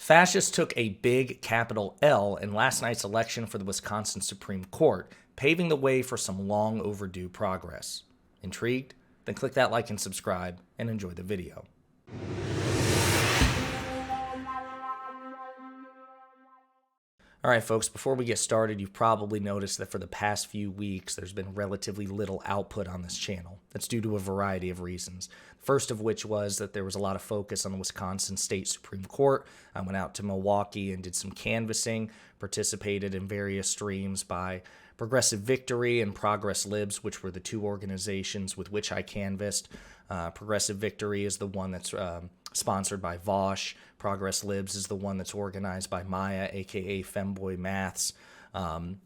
Fascists took a big capital L in last night's election for the Wisconsin Supreme Court, paving the way for some long overdue progress. Intrigued? Then click that like and subscribe and enjoy the video. All right, folks, before we get started, you've probably noticed that for the past few weeks, there's been relatively little output on this channel. That's due to a variety of reasons. First of which was that there was a lot of focus on the Wisconsin State Supreme Court. I went out to Milwaukee and did some canvassing, participated in various streams by Progressive Victory and Progress Libs, which were the two organizations with which I canvassed. Progressive Victory is the one that's sponsored by Vosh. Progress Libs is the one that's organized by Maya, aka Femboy Maths. And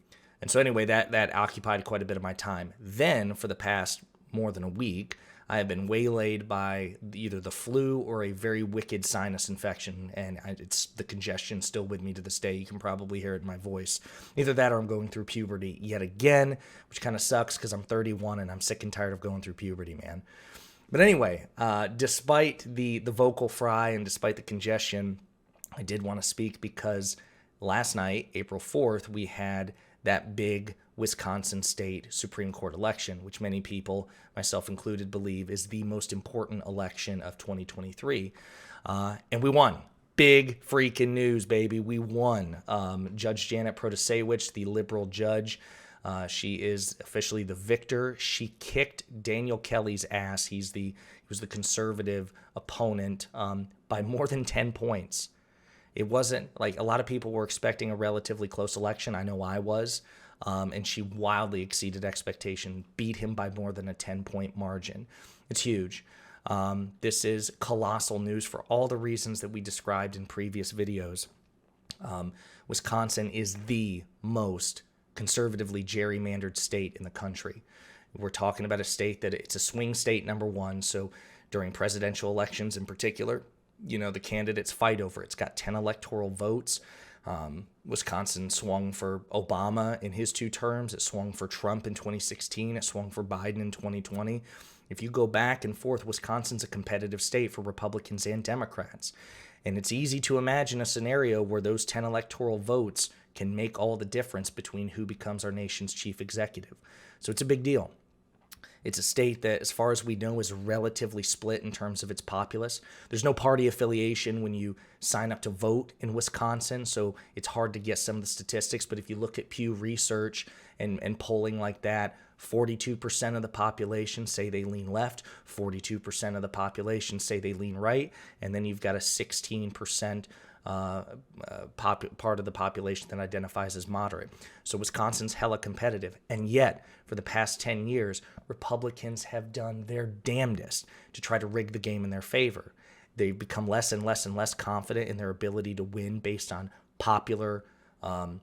so anyway, that occupied quite a bit of my time. Then, for the past more than a week, I have been waylaid by either the flu or a very wicked sinus infection, and it's the congestion still with me to this day. You can probably hear it in my voice. Either that or I'm going through puberty yet again, which kind of sucks because I'm 31 and I'm sick and tired of going through puberty, man. But anyway, despite the vocal fry and despite the congestion, I did want to speak because last night, April 4th, we had that big Wisconsin State Supreme Court election, which many people, myself included, believe is the most important election of 2023. And we won. Big freaking news, baby. We won. Judge Janet Protasiewicz, the liberal judge, she is officially the victor. She kicked Daniel Kelly's ass. He was the conservative opponent by more than 10 points. It wasn't like a lot of people were expecting a relatively close election. I know I was. And she wildly exceeded expectation, beat him by more than a 10-point margin. It's huge. This is colossal news for all the reasons that we described in previous videos. Wisconsin is the most conservatively gerrymandered state in the country. We're talking about a state that it's a swing state, number one. So during presidential elections in particular, the candidates fight over it. It's got 10 electoral votes. Wisconsin swung for Obama in his 2 terms. It swung for Trump in 2016. It swung for Biden in 2020. If you go back and forth, Wisconsin's a competitive state for Republicans and Democrats. And it's easy to imagine a scenario where those 10 electoral votes can make all the difference between who becomes our nation's chief executive. So it's a big deal. It's a state that, as far as we know, is relatively split in terms of its populace. There's no party affiliation when you sign up to vote in Wisconsin, so it's hard to get some of the statistics. But if you look at Pew Research and polling like that, 42% of the population say they lean left, 42% of the population say they lean right, and then you've got a 16% part of the population that identifies as moderate. So Wisconsin's hella competitive, and yet for the past 10 years, Republicans have done their damnedest to try to rig the game in their favor. They've become less and less and less confident in their ability to win based on popular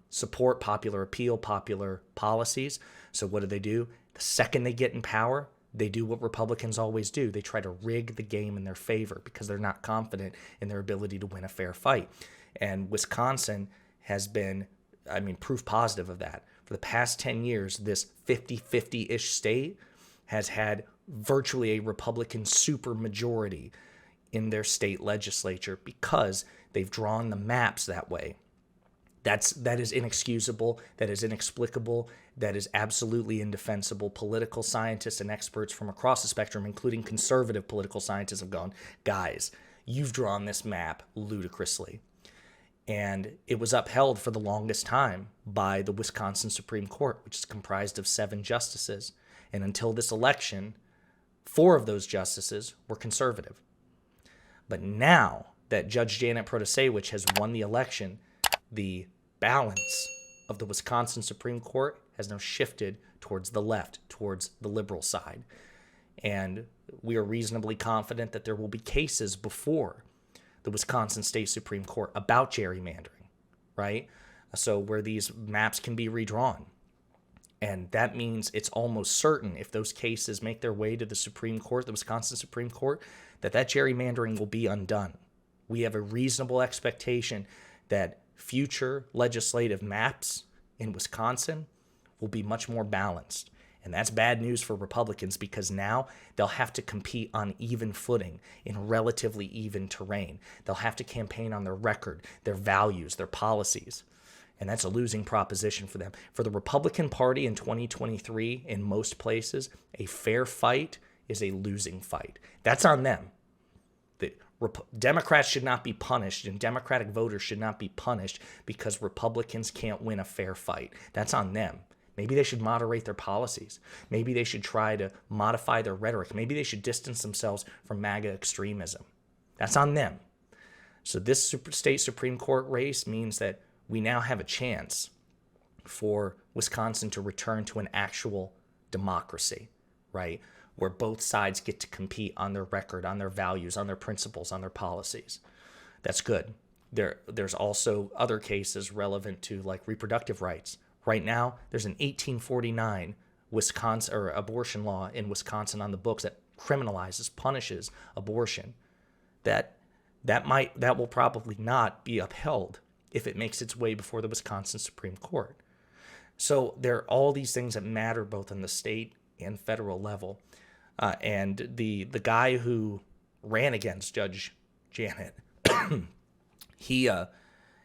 support, popular appeal, popular policies. So what do? The second they get in power, they do what Republicans always do. They try to rig the game in their favor because they're not confident in their ability to win a fair fight. And Wisconsin has been, proof positive of that. For the past 10 years, this 50-50-ish state has had virtually a Republican supermajority in their state legislature because they've drawn the maps that way. That is inexcusable, that is inexplicable, that is absolutely indefensible. Political scientists and experts from across the spectrum, including conservative political scientists, have gone, guys, you've drawn this map ludicrously. And it was upheld for the longest time by the Wisconsin Supreme Court, which is comprised of 7 justices. And until this election, 4 of those justices were conservative. But now that Judge Janet Protasiewicz has won the election, the balance of the Wisconsin Supreme Court has now shifted towards the left, towards the liberal side. And we are reasonably confident that there will be cases before the Wisconsin State Supreme Court about gerrymandering, right? So where these maps can be redrawn. And that means it's almost certain if those cases make their way to the Supreme Court, the Wisconsin Supreme Court, that gerrymandering will be undone. We have a reasonable expectation that future legislative maps in Wisconsin will be much more balanced. And that's bad news for Republicans because now they'll have to compete on even footing in relatively even terrain. They'll have to campaign on their record, their values, their policies. And that's a losing proposition for them. For the Republican Party in 2023, in most places, a fair fight is a losing fight. That's on them. The Democrats should not be punished, and Democratic voters should not be punished because Republicans can't win a fair fight. That's on them. Maybe they should moderate their policies. Maybe they should try to modify their rhetoric. Maybe they should distance themselves from MAGA extremism. That's on them. So this state Supreme Court race means that we now have a chance for Wisconsin to return to an actual democracy, right? Where both sides get to compete on their record, on their values, on their principles, on their policies. That's good. There's also other cases relevant to like reproductive rights. Right now, there's an 1849 Wisconsin or abortion law in Wisconsin on the books that criminalizes, punishes abortion. That will probably not be upheld if it makes its way before the Wisconsin Supreme Court. So there are all these things that matter both on the state and federal level. And the guy who ran against Judge Janet,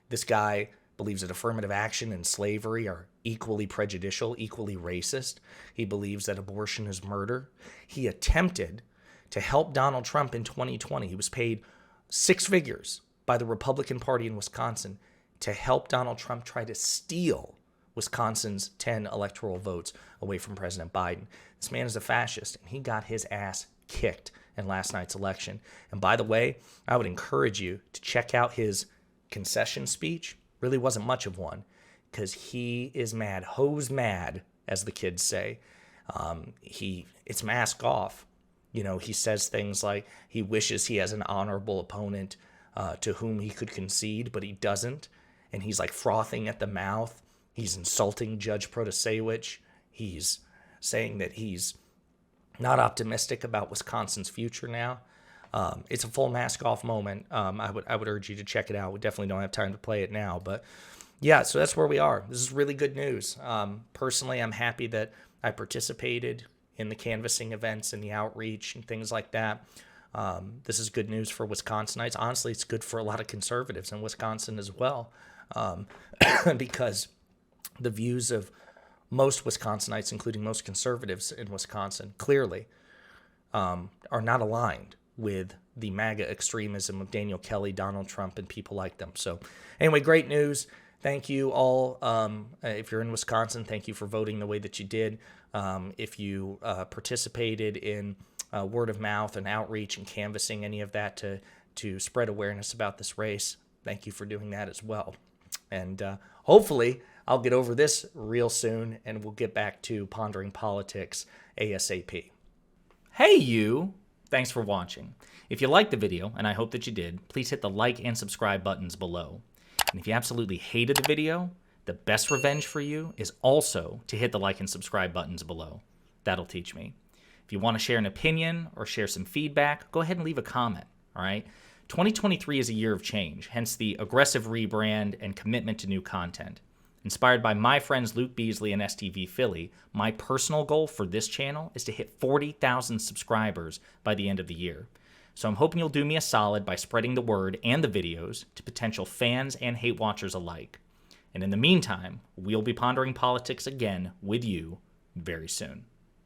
this guy believes that affirmative action and slavery are equally prejudicial, equally racist. He believes that abortion is murder. He attempted to help Donald Trump in 2020. He was paid 6 figures by the Republican Party in Wisconsin to help Donald Trump try to steal Wisconsin's 10 electoral votes away from President Biden. This man is a fascist, and he got his ass kicked in last night's election. And by the way, I would encourage you to check out his concession speech. Really wasn't much of one, because he is mad, hose mad, as the kids say. It's mask off. You know, he says things like he wishes he has an honorable opponent to whom he could concede, but he doesn't. And he's like frothing at the mouth. He's insulting Judge Protasiewicz. He's saying that he's not optimistic about Wisconsin's future now. It's a full mask off moment. I would urge you to check it out. We definitely don't have time to play it now, but yeah, so that's where we are. This is really good news. Personally, I'm happy that I participated in the canvassing events and the outreach and things like that. This is good news for Wisconsinites. Honestly, it's good for a lot of conservatives in Wisconsin as well, because the views of most Wisconsinites, including most conservatives in Wisconsin, clearly are not aligned with the MAGA extremism of Daniel Kelly, Donald Trump, and people like them. So anyway, great news. Thank you all. If you're in Wisconsin, thank you for voting the way that you did. If you participated in word of mouth and outreach and canvassing, any of that to spread awareness about this race, thank you for doing that as well. And hopefully I'll get over this real soon, and we'll get back to pondering politics ASAP. Hey, you! Thanks for watching. If you liked the video, and I hope that you did, please hit the like and subscribe buttons below. And if you absolutely hated the video, the best revenge for you is also to hit the like and subscribe buttons below. That'll teach me. If you want to share an opinion or share some feedback, go ahead and leave a comment, all right? 2023 is a year of change, hence the aggressive rebrand and commitment to new content. Inspired by my friends Luke Beasley and STV Philly, my personal goal for this channel is to hit 40,000 subscribers by the end of the year. So I'm hoping you'll do me a solid by spreading the word and the videos to potential fans and hate watchers alike. And in the meantime, we'll be pondering politics again with you very soon.